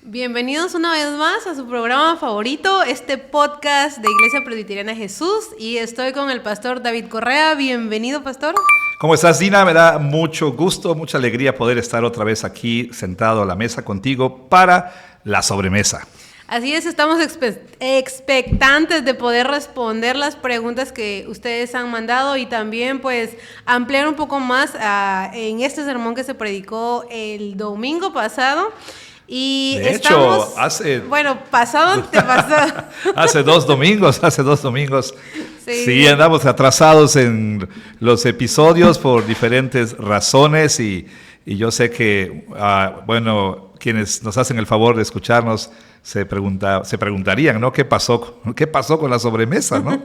Bienvenidos una vez más a su programa favorito, este podcast de Iglesia Presbiteriana Jesús, y estoy con el pastor David Correa. Bienvenido, pastor. ¿Cómo estás, Dina? Me da mucho gusto, mucha alegría poder estar otra vez aquí sentado a la mesa contigo para la sobremesa. Así es, estamos expectantes de poder responder las preguntas que ustedes han mandado y también pues ampliar un poco más en este sermón que se predicó el domingo pasado. Y de estamos, hecho, hace 2 domingos. Sí, andamos atrasados en los episodios por diferentes razones y yo sé que, quienes nos hacen el favor de escucharnos se preguntarían, ¿no? ¿Qué pasó con la sobremesa, no?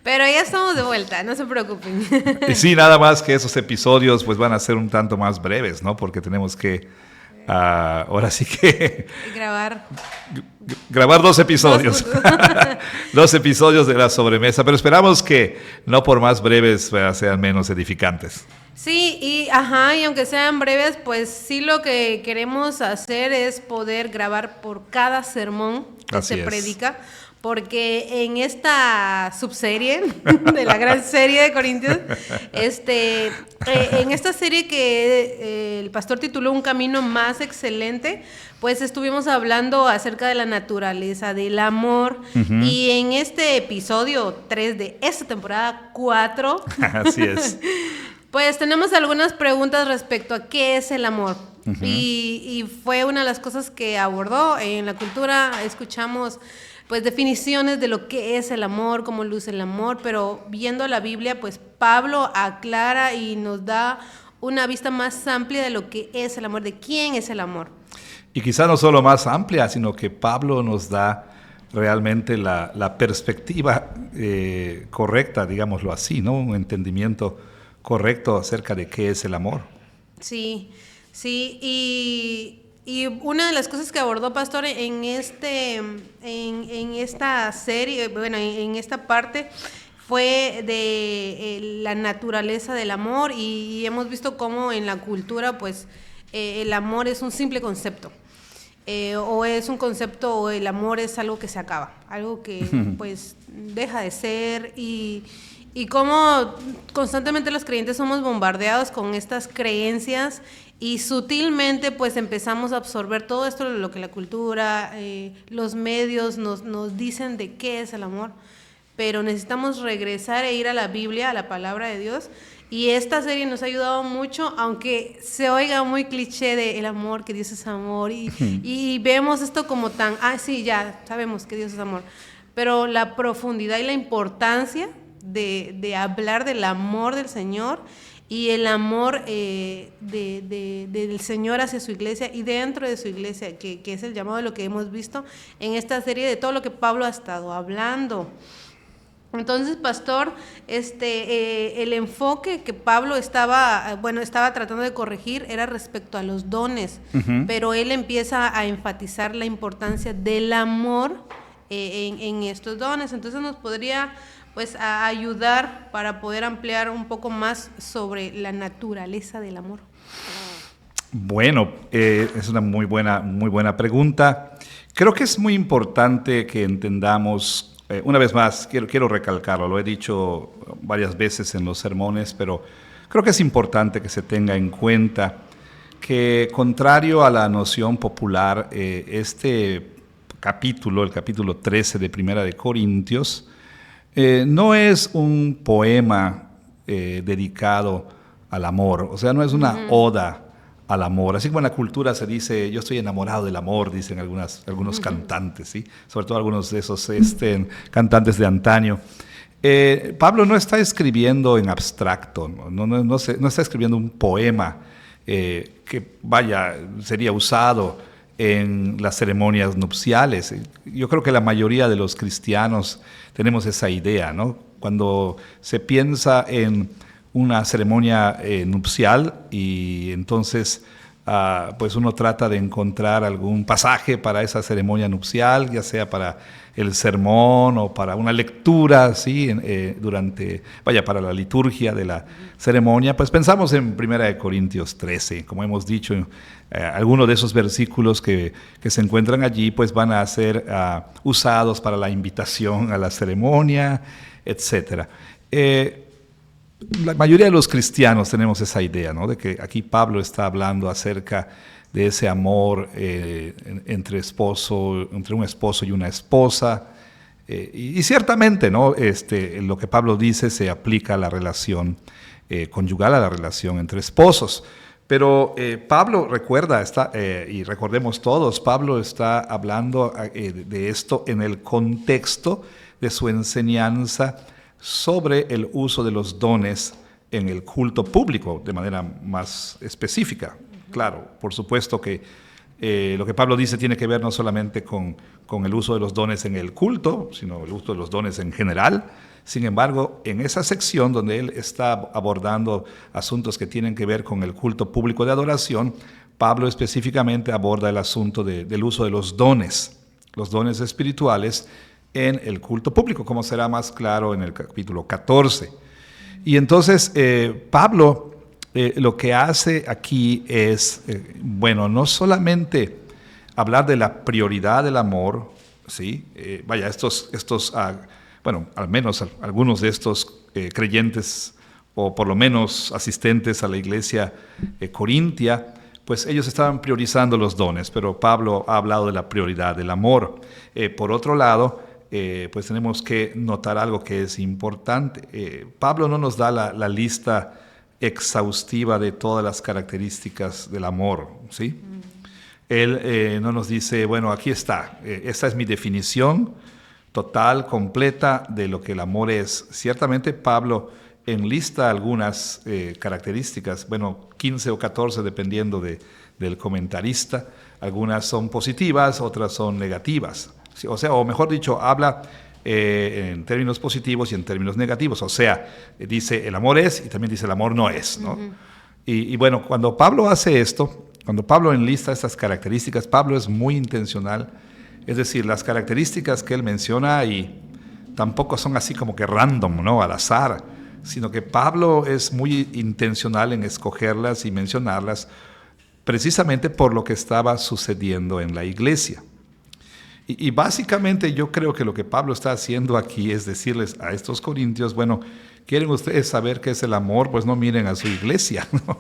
Pero ya estamos de vuelta, no se preocupen. Y sí, nada más que esos episodios pues van a ser un tanto más breves, ¿no? Porque tenemos que ahora sí que grabar 2 episodios. 2 episodios de la sobremesa, pero esperamos que no por más breves sean menos edificantes. Sí, y aunque sean breves, pues sí, lo que queremos hacer es poder grabar por cada sermón que se predica, porque en esta subserie de la gran serie de Corintios, en esta serie que el pastor tituló Un Camino Más Excelente, pues estuvimos hablando acerca de la naturaleza del amor. Uh-huh. Y en este episodio 3 de esta temporada 4, así es, pues tenemos algunas preguntas respecto a qué es el amor. Uh-huh. Y fue una de las cosas que abordó en la cultura. Escuchamos pues definiciones de lo que es el amor, cómo luce el amor, pero viendo la Biblia, pues Pablo aclara y nos da una vista más amplia de lo que es el amor, de quién es el amor. Y quizá no solo más amplia, sino que Pablo nos da realmente la perspectiva correcta, digámoslo así, ¿no? Un entendimiento correcto acerca de qué es el amor. Sí, y una de las cosas que abordó Pastor en esta serie, en esta parte, fue de la naturaleza del amor, y hemos visto cómo en la cultura pues el amor es un simple concepto, o es un concepto, o el amor es algo que se acaba, algo que pues deja de ser, y cómo constantemente los creyentes somos bombardeados con estas creencias. Y sutilmente pues empezamos a absorber todo esto, lo que la cultura, los medios nos dicen de qué es el amor, pero necesitamos regresar e ir a la Biblia, a la palabra de Dios, y esta serie nos ha ayudado mucho, aunque se oiga muy cliché de el amor, que Dios es amor, y vemos esto como tan, sí, ya sabemos que Dios es amor, pero la profundidad y la importancia de hablar del amor del Señor y el amor del Señor hacia su iglesia y dentro de su iglesia, que es el llamado de lo que hemos visto en esta serie, de todo lo que Pablo ha estado hablando. Entonces, pastor, el enfoque que Pablo estaba tratando de corregir era respecto a los dones, uh-huh. Pero él empieza a enfatizar la importancia del amor en estos dones. Entonces nos podría pues a ayudar para poder ampliar un poco más sobre la naturaleza del amor. Bueno, es una muy buena pregunta. Creo que es muy importante que entendamos, una vez más, quiero recalcarlo, lo he dicho varias veces en los sermones, pero creo que es importante que se tenga en cuenta que, contrario a la noción popular, este capítulo, el capítulo 13 de Primera de Corintios, no es un poema dedicado al amor, o sea, no es una oda al amor. Así como en la cultura se dice, yo estoy enamorado del amor, dicen algunos cantantes, ¿sí? Sobre todo algunos de esos cantantes de antaño. Pablo no está escribiendo en abstracto, no está escribiendo un poema que sería usado en las ceremonias nupciales. Yo creo que la mayoría de los cristianos tenemos esa idea, ¿no? Cuando se piensa en una ceremonia nupcial y entonces pues uno trata de encontrar algún pasaje para esa ceremonia nupcial, ya sea para el sermón o para una lectura, ¿sí? Para la liturgia de la ceremonia, pues pensamos en 1 Corintios 13, como hemos dicho, algunos de esos versículos que se encuentran allí, pues van a ser usados para la invitación a la ceremonia, etc. La mayoría de los cristianos tenemos esa idea, ¿no? De que aquí Pablo está hablando acerca de ese amor entre un esposo y una esposa. Y ciertamente, ¿no? Lo que Pablo dice se aplica a la relación conyugal, a la relación entre esposos. Pero Pablo y recordemos todos, Pablo está hablando de esto en el contexto de su enseñanza sobre el uso de los dones en el culto público de manera más específica. Claro, por supuesto que lo que Pablo dice tiene que ver no solamente con el uso de los dones en el culto, sino el uso de los dones en general. Sin embargo, en esa sección donde él está abordando asuntos que tienen que ver con el culto público de adoración, Pablo específicamente aborda el asunto del uso de los dones espirituales en el culto público, como será más claro en el capítulo 14. Y entonces Pablo lo que hace aquí es, no solamente hablar de la prioridad del amor, ¿sí? Al menos algunos de estos creyentes, o por lo menos asistentes a la iglesia corintia, pues ellos estaban priorizando los dones, pero Pablo ha hablado de la prioridad del amor. Por otro lado, pues tenemos que notar algo que es importante. Pablo no nos da la lista exhaustiva de todas las características del amor, ¿sí? Él no nos dice, bueno, aquí está, esta es mi definición total, completa de lo que el amor es. Ciertamente Pablo enlista algunas características, 15 o 14 dependiendo del comentarista. Algunas son positivas, otras son negativas. O mejor dicho, habla en términos positivos y en términos negativos. Dice el amor es y también dice el amor no es, ¿no? Uh-huh. Y cuando Pablo hace esto, cuando Pablo enlista estas características, Pablo es muy intencional. Es decir, las características que él menciona y tampoco son así como que random, ¿no? Al azar, sino que Pablo es muy intencional en escogerlas y mencionarlas precisamente por lo que estaba sucediendo en la iglesia. Y básicamente yo creo que lo que Pablo está haciendo aquí es decirles a estos corintios, ¿quieren ustedes saber qué es el amor? Pues no miren a su iglesia, ¿no?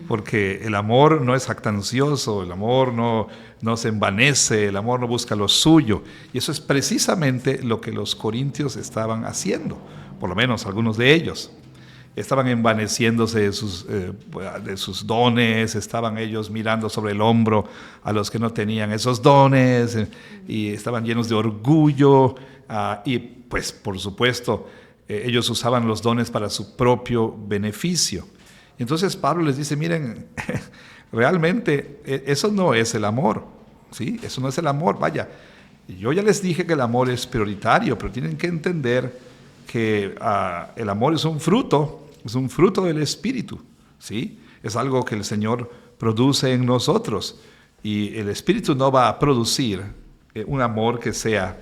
Porque el amor no es jactancioso, el amor no se envanece, el amor no busca lo suyo. Y eso es precisamente lo que los corintios estaban haciendo, por lo menos algunos de ellos. Estaban envaneciéndose de sus dones, estaban ellos mirando sobre el hombro a los que no tenían esos dones, y estaban llenos de orgullo, y pues por supuesto ellos usaban los dones para su propio beneficio. Entonces Pablo les dice, miren, realmente eso no es el amor, ¿sí? Eso no es el amor, yo ya les dije que el amor es prioritario, pero tienen que entender que el amor es un fruto del Espíritu, ¿sí? Es algo que el Señor produce en nosotros, y el Espíritu no va a producir un amor que sea,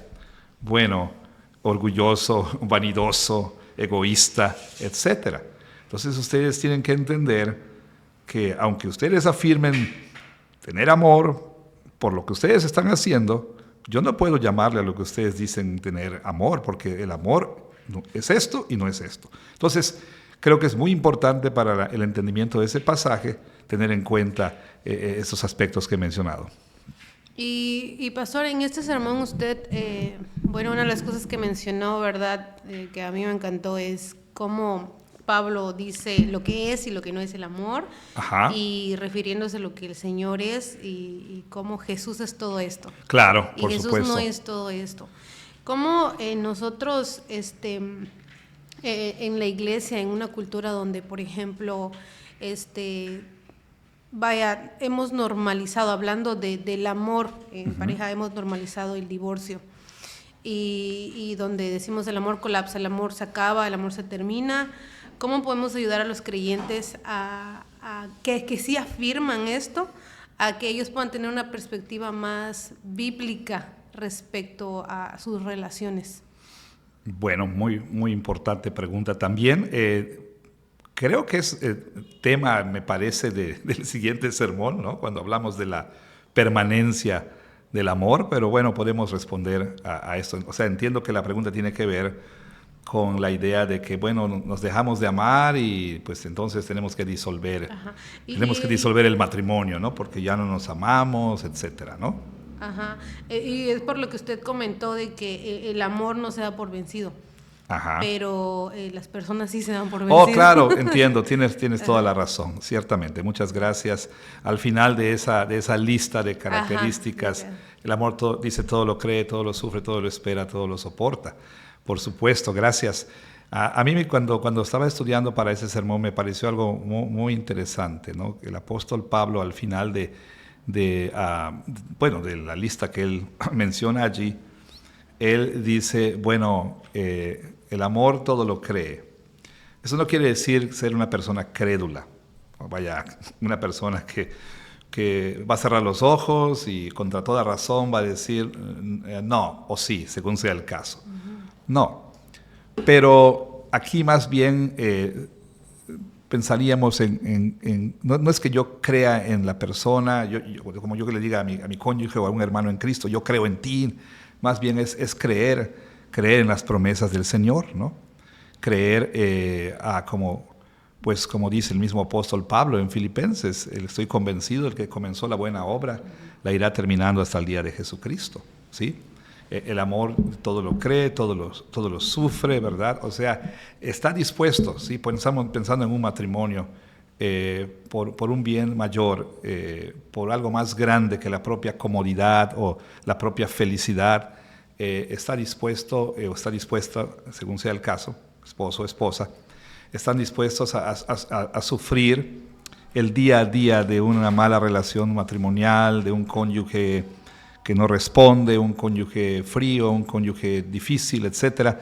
orgulloso, vanidoso, egoísta, etc. Entonces ustedes tienen que entender que aunque ustedes afirmen tener amor por lo que ustedes están haciendo, yo no puedo llamarle a lo que ustedes dicen tener amor, porque el amor no es esto y no es esto. Entonces, creo que es muy importante para el entendimiento de ese pasaje tener en cuenta estos aspectos que he mencionado. Y pastor, en este sermón usted, una de las cosas que mencionó, ¿verdad?, que a mí me encantó es cómo Pablo dice lo que es y lo que no es el amor. Ajá. Y refiriéndose a lo que el Señor es y cómo Jesús es todo esto. Claro, por supuesto. Y Jesús no es todo esto. Cómo nosotros, en la iglesia, en una cultura donde, por ejemplo, hemos normalizado, hablando del amor en pareja, hemos normalizado el divorcio. Y donde decimos el amor colapsa, el amor se acaba, el amor se termina. ¿Cómo podemos ayudar a los creyentes a que sí afirman esto, a que ellos puedan tener una perspectiva más bíblica respecto a sus relaciones? Bueno, muy, muy importante pregunta también. Creo que es tema, me parece, del siguiente sermón, ¿no? Cuando hablamos de la permanencia del amor, pero bueno, podemos responder a esto. O sea, entiendo que la pregunta tiene que ver con la idea de que, bueno, nos dejamos de amar y pues entonces tenemos que disolver, Ajá. tenemos que disolver el matrimonio, ¿no? Porque ya no nos amamos, etcétera, ¿no? Ajá. Y es por lo que usted comentó de que el amor no se da por vencido. Ajá. Pero las personas sí se dan por Oh, vencido. claro, entiendo, tienes toda la razón, ciertamente. Muchas gracias. Al final de esa lista de características, Ajá, el amor dice todo lo cree, todo lo sufre, todo lo espera, todo lo soporta. Por supuesto, gracias. A mí cuando estaba estudiando para ese sermón me pareció algo muy, muy interesante, ¿no? El apóstol Pablo al final de la lista que él menciona allí, él dice, bueno, el amor todo lo cree. Eso no quiere decir ser una persona crédula, o vaya, una persona que va a cerrar los ojos y contra toda razón va a decir no o sí, según sea el caso. No, pero aquí más bien pensaríamos no es que yo crea en la persona, como yo que le diga a mi cónyuge o a un hermano en Cristo, yo creo en ti, más bien es creer en las promesas del Señor, ¿no? Creer como dice el mismo apóstol Pablo en Filipenses, estoy convencido, el que comenzó la buena obra la irá terminando hasta el día de Jesucristo, ¿sí? El amor todo lo cree, todo lo sufre, ¿verdad? O sea, está dispuesto, ¿sí? Pensando en un matrimonio, por un bien mayor, por algo más grande que la propia comodidad o la propia felicidad, está dispuesto o está dispuesta, según sea el caso, esposo o esposa, están dispuestos a sufrir el día a día de una mala relación matrimonial, de un cónyuge que no responde, un cónyuge frío, un cónyuge difícil, etc.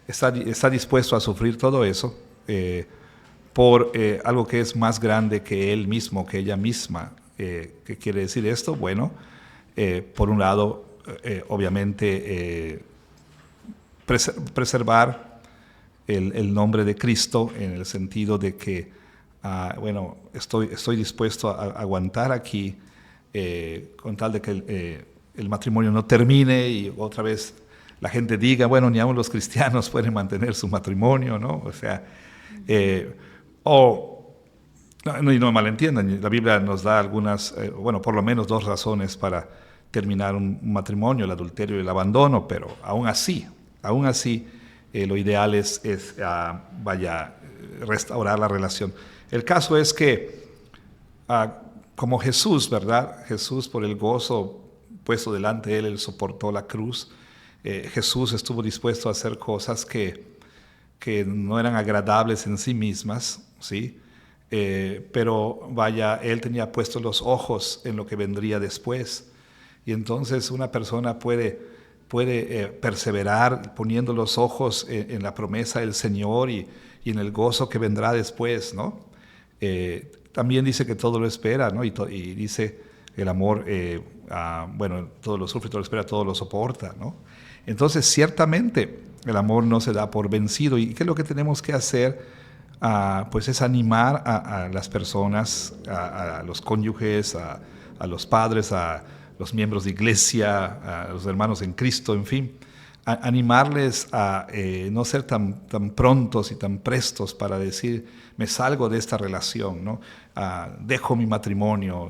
Está dispuesto a sufrir todo eso por algo que es más grande que él mismo, que ella misma. ¿Qué quiere decir esto? Bueno, por un lado, obviamente, preservar el nombre de Cristo en el sentido de que, estoy dispuesto a aguantar aquí con tal de que el matrimonio no termine y otra vez la gente diga, bueno, ni aun los cristianos pueden mantener su matrimonio, ¿no? O sea, no me malentiendan, la Biblia nos da algunas, por lo menos 2 razones para terminar un matrimonio, el adulterio y el abandono, pero aún así, lo ideal es restaurar la relación. El caso es que, como Jesús, ¿verdad? Jesús, por el gozo puesto delante de él soportó la cruz. Jesús estuvo dispuesto a hacer cosas que no eran agradables en sí mismas, ¿sí? Pero él tenía puestos los ojos en lo que vendría después. Y entonces una persona puede perseverar poniendo los ojos en la promesa del Señor y en el gozo que vendrá después, ¿no? También dice que todo lo espera, ¿no? Y dice el amor, todo lo sufre, todo lo espera, todo lo soporta, ¿no? Entonces, ciertamente, el amor no se da por vencido. ¿Y qué es lo que tenemos que hacer? Pues es animar a las personas, a los cónyuges, a los padres, a los miembros de iglesia, a los hermanos en Cristo, en fin, animarles a no ser tan prontos y tan prestos para decir, me salgo de esta relación, ¿no? Dejo mi matrimonio,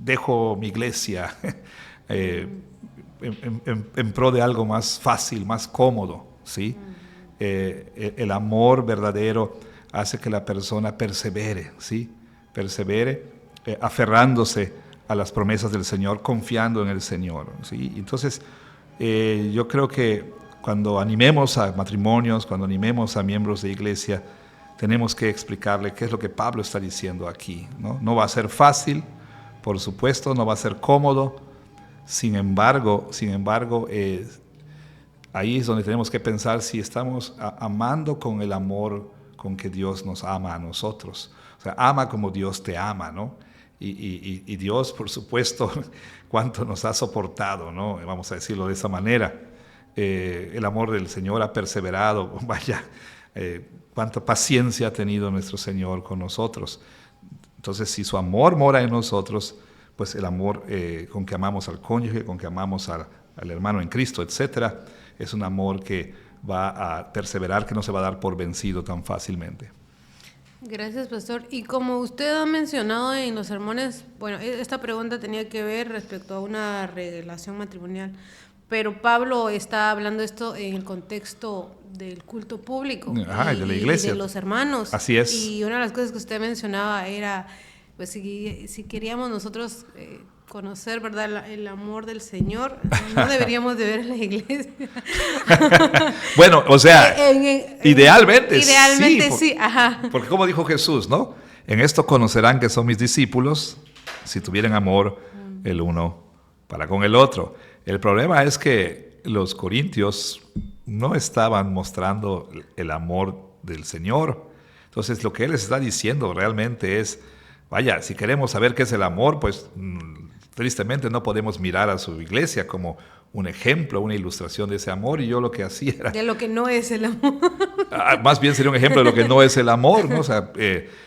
dejo mi iglesia en pro de algo más fácil, más cómodo, ¿sí? El amor verdadero hace que la persona persevere, ¿sí? Aferrándose a las promesas del Señor, confiando en el Señor, ¿sí? Entonces, yo creo que cuando animemos a matrimonios, cuando animemos a miembros de iglesia, tenemos que explicarle qué es lo que Pablo está diciendo aquí, ¿no? No va a ser fácil, por supuesto, no va a ser cómodo. Sin embargo, ahí es donde tenemos que pensar si estamos amando con el amor con que Dios nos ama a nosotros. O sea, ama como Dios te ama, ¿no? Y Dios, por supuesto, cuánto nos ha soportado, ¿no? Vamos a decirlo de esa manera. El amor del Señor ha perseverado, vaya, cuánta paciencia ha tenido nuestro Señor con nosotros. Entonces, si su amor mora en nosotros, pues el amor con que amamos al cónyuge, con que amamos al hermano en Cristo, etcétera, es un amor que va a perseverar, que no se va a dar por vencido tan fácilmente. Gracias, pastor. Y como usted ha mencionado en los sermones, bueno, esta pregunta tenía que ver respecto a una relación matrimonial, pero Pablo está hablando esto en el contexto del culto público de la iglesia. y de los hermanos. Así es. Y una de las cosas que usted mencionaba era, pues si queríamos nosotros conocer, ¿verdad?, el amor del Señor, no deberíamos de ver en la iglesia. Bueno, o sea, idealmente sí, ajá. Porque como dijo Jesús, ¿no? En esto conocerán que son mis discípulos si tuvieran amor el uno para con el otro. El problema es que los corintios no estaban mostrando el amor del Señor. Entonces, lo que él les está diciendo realmente es, vaya, si queremos saber qué es el amor, pues tristemente no podemos mirar a su iglesia como un ejemplo, una ilustración de ese amor, y yo lo que hacía era... De lo que no es el amor. Más bien sería un ejemplo de lo que no es el amor, ¿no? O sea,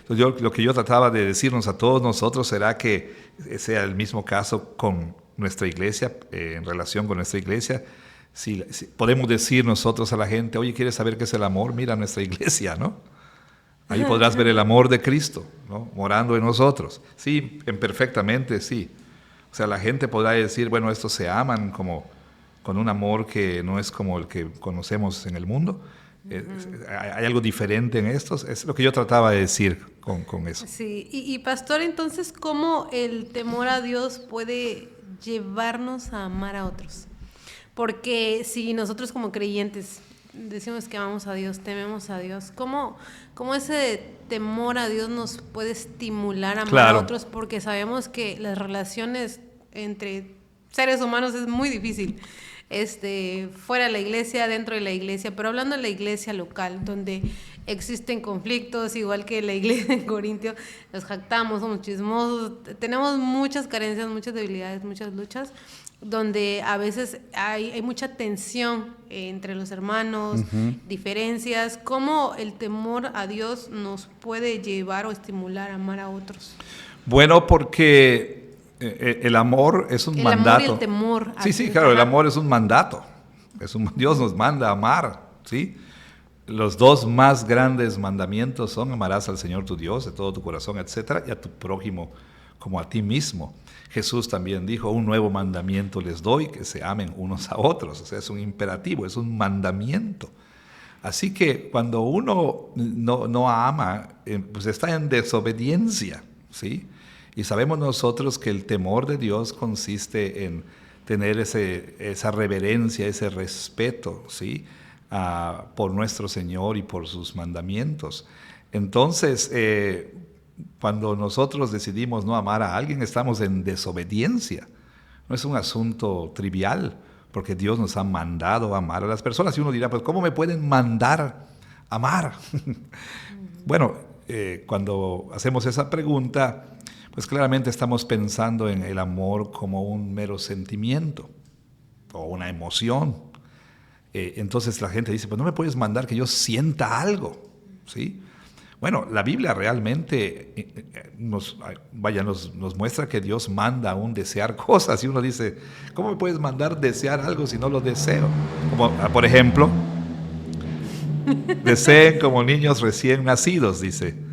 lo que yo trataba de decirnos a todos nosotros será que sea el mismo caso con nuestra iglesia, en relación con nuestra iglesia. Si podemos decir nosotros a la gente, oye, ¿quieres saber qué es el amor? Mira nuestra iglesia, ¿no? Ahí podrás ver el amor de Cristo, ¿no?, morando en nosotros. Sí, imperfectamente, sí. O sea, la gente podrá decir, bueno, estos se aman como con un amor que no es como el que conocemos en el mundo. ¿Hay algo diferente en estos? Es lo que yo trataba de decir con eso. Sí, y pastor, entonces, ¿cómo el temor a Dios puede llevarnos a amar a otros? Porque si nosotros como creyentes decimos que amamos a Dios, tememos a Dios, ¿cómo ese temor a Dios nos puede estimular a amar a otros? Porque sabemos que las relaciones entre seres humanos es muy difícil, fuera de la iglesia, dentro de la iglesia, pero hablando de la iglesia local, donde existen conflictos, igual que la iglesia en Corintio, nos jactamos, somos chismosos, tenemos muchas carencias, muchas debilidades, muchas luchas, donde a veces hay mucha tensión entre los hermanos, diferencias. ¿Cómo el temor a Dios nos puede llevar o estimular a amar a otros? Bueno, porque el amor es un mandato. El amor y el temor. Sí, claro, el amor es un mandato. Dios nos manda a amar, ¿sí? Los dos más grandes mandamientos son: amarás al Señor tu Dios de todo tu corazón, etcétera, y a tu prójimo como a ti mismo. Jesús también dijo: un nuevo mandamiento les doy, que se amen unos a otros. O sea, es un imperativo, es un mandamiento. Así que cuando uno no ama, pues está en desobediencia, ¿sí? Y sabemos nosotros que el temor de Dios consiste en tener esa reverencia, ese respeto, ¿sí?, por nuestro Señor y por sus mandamientos. Entonces, cuando nosotros decidimos no amar a alguien, estamos en desobediencia. No es un asunto trivial, porque Dios nos ha mandado a amar a las personas. Y uno dirá, pues, ¿cómo me pueden mandar a amar? Bueno, cuando hacemos esa pregunta, pues claramente estamos pensando en el amor como un mero sentimiento o una emoción. Entonces la gente dice, pues no me puedes mandar que yo sienta algo, ¿sí? Bueno, la Biblia realmente nos muestra que Dios manda aún desear cosas, y uno dice, ¿cómo me puedes mandar desear algo si no lo deseo? Como, por ejemplo, deseen como niños recién nacidos, dice.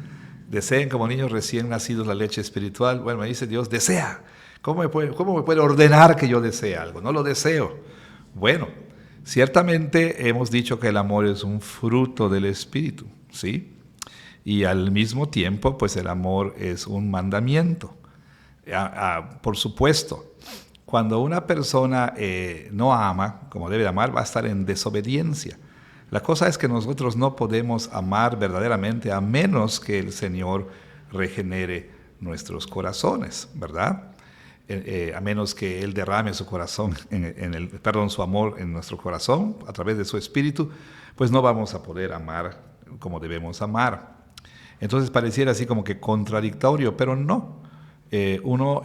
Deseen como niños recién nacidos la leche espiritual. Bueno, me dice Dios, desea. ¿Cómo me puede ordenar que yo desee algo? No lo deseo. Bueno, ciertamente hemos dicho que el amor es un fruto del Espíritu, ¿sí? Y al mismo tiempo, pues el amor es un mandamiento. Por supuesto, cuando una persona no ama como debe de amar, va a estar en desobediencia. La cosa es que nosotros no podemos amar verdaderamente a menos que el Señor regenere nuestros corazones, ¿verdad? A menos que Él derrame su corazón, su amor en nuestro corazón a través de su Espíritu, pues no vamos a poder amar como debemos amar. Entonces pareciera así como que contradictorio, pero no. uno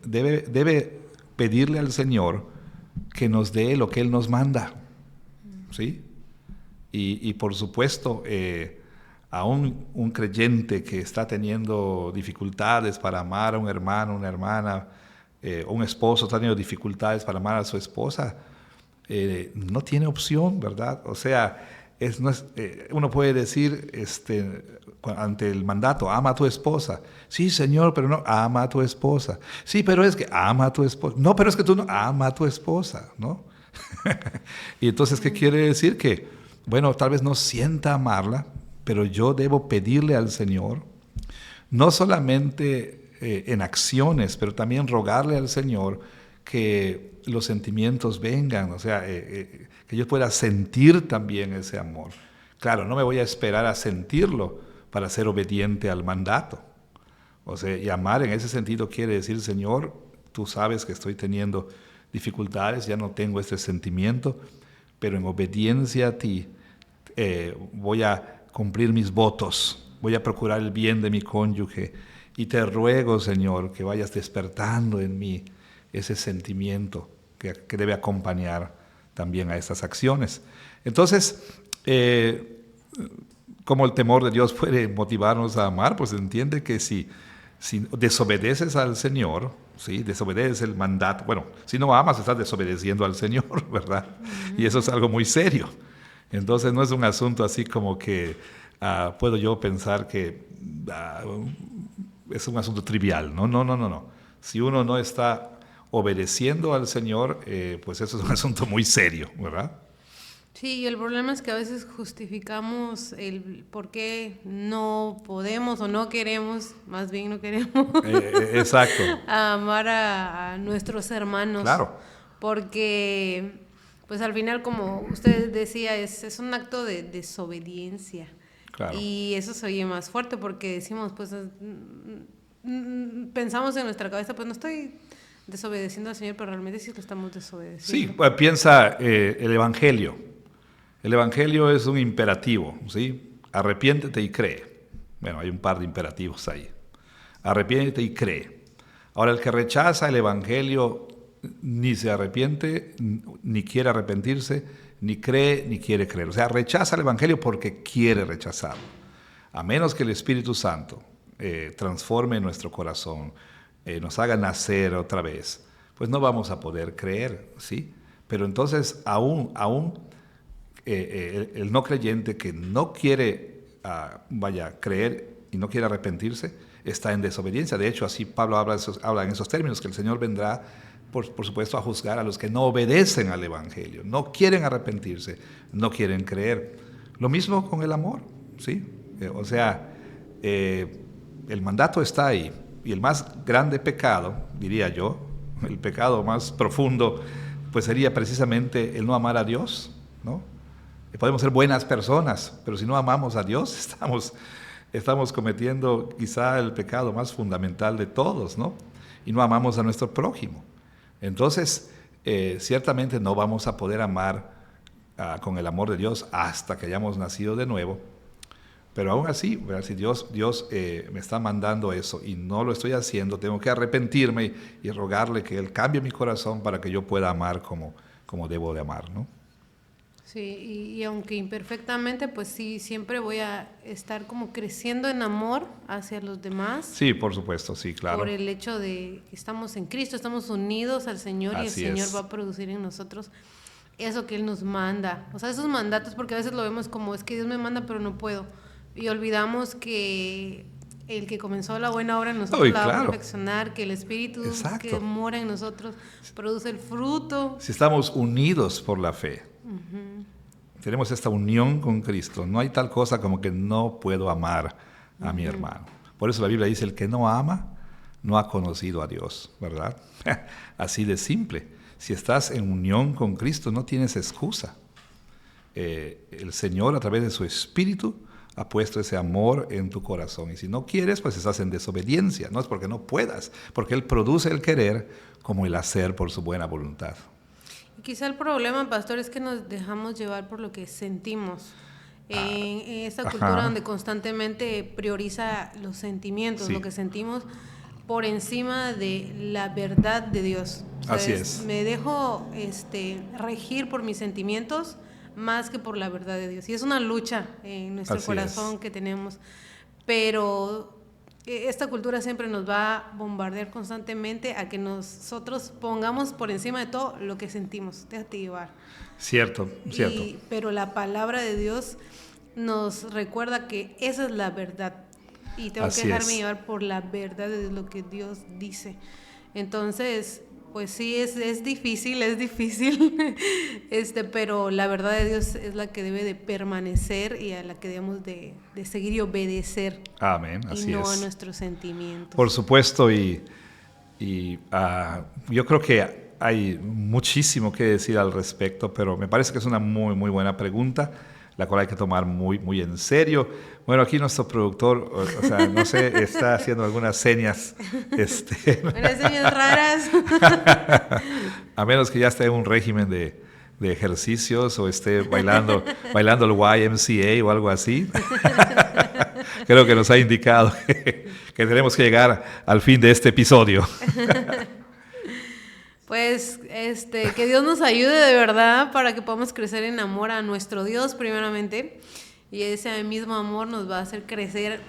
debe pedirle al Señor que nos dé lo que Él nos manda, ¿sí? Y por supuesto, a un creyente que está teniendo dificultades para amar a un hermano, una hermana, un esposo está teniendo dificultades para amar a su esposa, no tiene opción, ¿verdad? O sea, uno puede decir ante el mandato, ama a tu esposa. Sí, Señor, pero no, ama a tu esposa. Sí, pero es que ama a tu esposa. No, pero es que tú no, ama a tu esposa, ¿no? Y entonces, ¿qué quiere decir? Que, bueno, tal vez no sienta amarla, pero yo debo pedirle al Señor, no solamente en acciones, pero también rogarle al Señor que los sentimientos vengan, o sea, que yo pueda sentir también ese amor. Claro, no me voy a esperar a sentirlo para ser obediente al mandato. O sea, y amar en ese sentido quiere decir, Señor, tú sabes que estoy teniendo dificultades, ya no tengo este sentimiento, pero en obediencia a ti voy a cumplir mis votos, voy a procurar el bien de mi cónyuge y te ruego, Señor, que vayas despertando en mí ese sentimiento que debe acompañar también a estas acciones. Entonces, como el temor de Dios puede motivarnos a amar, pues entiende que si desobedeces al Señor, ¿sí? Desobedeces el mandato, bueno, si no amas estás desobedeciendo al Señor, ¿verdad? Y eso es algo muy serio. Entonces no es un asunto así como que puedo yo pensar que es un asunto trivial. No. Si uno no está obedeciendo al Señor, pues eso es un asunto muy serio, ¿verdad? Sí, y el problema es que a veces justificamos el por qué no podemos o no queremos, más bien no queremos, exacto. amar a nuestros hermanos. Claro. Porque, pues al final, como usted decía, es un acto de desobediencia. Claro. Y eso se oye más fuerte porque decimos, pues, pensamos en nuestra cabeza, pues no estoy desobedeciendo al Señor, pero realmente sí lo estamos desobedeciendo. Sí, pues, piensa el Evangelio. El Evangelio es un imperativo, ¿sí? Arrepiéntete y cree. Bueno, hay un par de imperativos ahí. Arrepiéntete y cree. Ahora, el que rechaza el Evangelio ni se arrepiente, ni quiere arrepentirse, ni cree, ni quiere creer. O sea, rechaza el Evangelio porque quiere rechazarlo. A menos que el Espíritu Santo transforme nuestro corazón, nos haga nacer otra vez, pues no vamos a poder creer, ¿sí? Pero entonces, aún el no creyente que no quiere creer y no quiere arrepentirse, está en desobediencia. De hecho, así Pablo habla en esos términos, que el Señor vendrá, por supuesto, a juzgar a los que no obedecen al Evangelio, no quieren arrepentirse, no quieren creer. Lo mismo con el amor, ¿sí? O sea, el mandato está ahí, y el más grande pecado, diría yo, el pecado más profundo, pues sería precisamente el no amar a Dios, ¿no? Podemos ser buenas personas, pero si no amamos a Dios, estamos cometiendo quizá el pecado más fundamental de todos, ¿no? Y no amamos a nuestro prójimo. Entonces, ciertamente no vamos a poder amar con el amor de Dios hasta que hayamos nacido de nuevo. Pero aún así, ¿verdad? Si Dios me está mandando eso y no lo estoy haciendo, tengo que arrepentirme y rogarle que Él cambie mi corazón para que yo pueda amar como debo de amar, ¿no? Sí, y aunque imperfectamente, pues sí, siempre voy a estar como creciendo en amor hacia los demás. Sí, por supuesto, sí, claro. Por el hecho de que estamos en Cristo, estamos unidos al Señor. Así y el Señor es. va a producir en nosotros eso que Él nos manda. O sea, esos mandatos, porque a veces lo vemos como, es que Dios me manda, pero no puedo. Y olvidamos que el que comenzó la buena obra en nosotros la va a perfeccionar, que el Espíritu que mora en nosotros produce el fruto. Si estamos unidos por la fe, tenemos esta unión con Cristo, no hay tal cosa como que no puedo amar a mi hermano. Por eso la Biblia dice, el que no ama no ha conocido a Dios, ¿verdad? Así de simple. Si estás en unión con Cristo, no tienes excusa. El Señor, a través de su Espíritu, ha puesto ese amor en tu corazón. Y si no quieres, pues estás en desobediencia. No es porque no puedas, porque Él produce el querer como el hacer por su buena voluntad. Y quizá el problema, pastor, es que nos dejamos llevar por lo que sentimos. En esta cultura donde constantemente prioriza los sentimientos, lo que sentimos, por encima de la verdad de Dios. Así es. Me dejo regir por mis sentimientos más que por la verdad de Dios. Y es una lucha en nuestro corazón que tenemos. Pero esta cultura siempre nos va a bombardear constantemente a que nosotros pongamos por encima de todo lo que sentimos. Déjate llevar. Cierto. Pero la palabra de Dios nos recuerda que esa es la verdad. Y tengo que dejarme llevar por la verdad de lo que Dios dice. Entonces, pues sí, es difícil, pero la verdad de Dios es la que debe de permanecer y a la que debemos de seguir y obedecer. Amén, así es. Y no a nuestros sentimientos. Por supuesto, y yo creo que hay muchísimo que decir al respecto, pero me parece que es una muy, muy buena pregunta, la cual hay que tomar muy, muy en serio. Bueno, aquí nuestro productor, o sea, no sé, está haciendo algunas señas. Unas señas raras. A menos que ya esté en un régimen de ejercicios o esté bailando el YMCA o algo así. Creo que nos ha indicado que tenemos que llegar al fin de este episodio. Pues que Dios nos ayude de verdad para que podamos crecer en amor a nuestro Dios primeramente, y ese mismo amor nos va a hacer crecer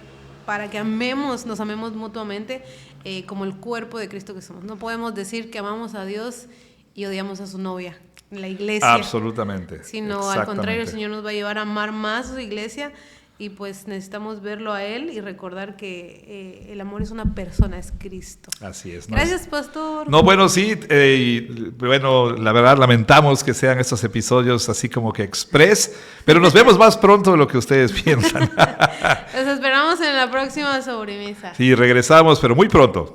para que nos amemos mutuamente como el cuerpo de Cristo que somos. No podemos decir que amamos a Dios y odiamos a su novia, la iglesia. Absolutamente. Sino al contrario, el Señor nos va a llevar a amar más a su iglesia. Y pues necesitamos verlo a Él y recordar que el amor es una persona, es Cristo. Así es. Gracias, pastor. No, bueno, sí, bueno, la verdad lamentamos que sean estos episodios así como que express, pero nos vemos más pronto de lo que ustedes piensan. Los esperamos en la próxima sobremesa. Sí, regresamos, pero muy pronto.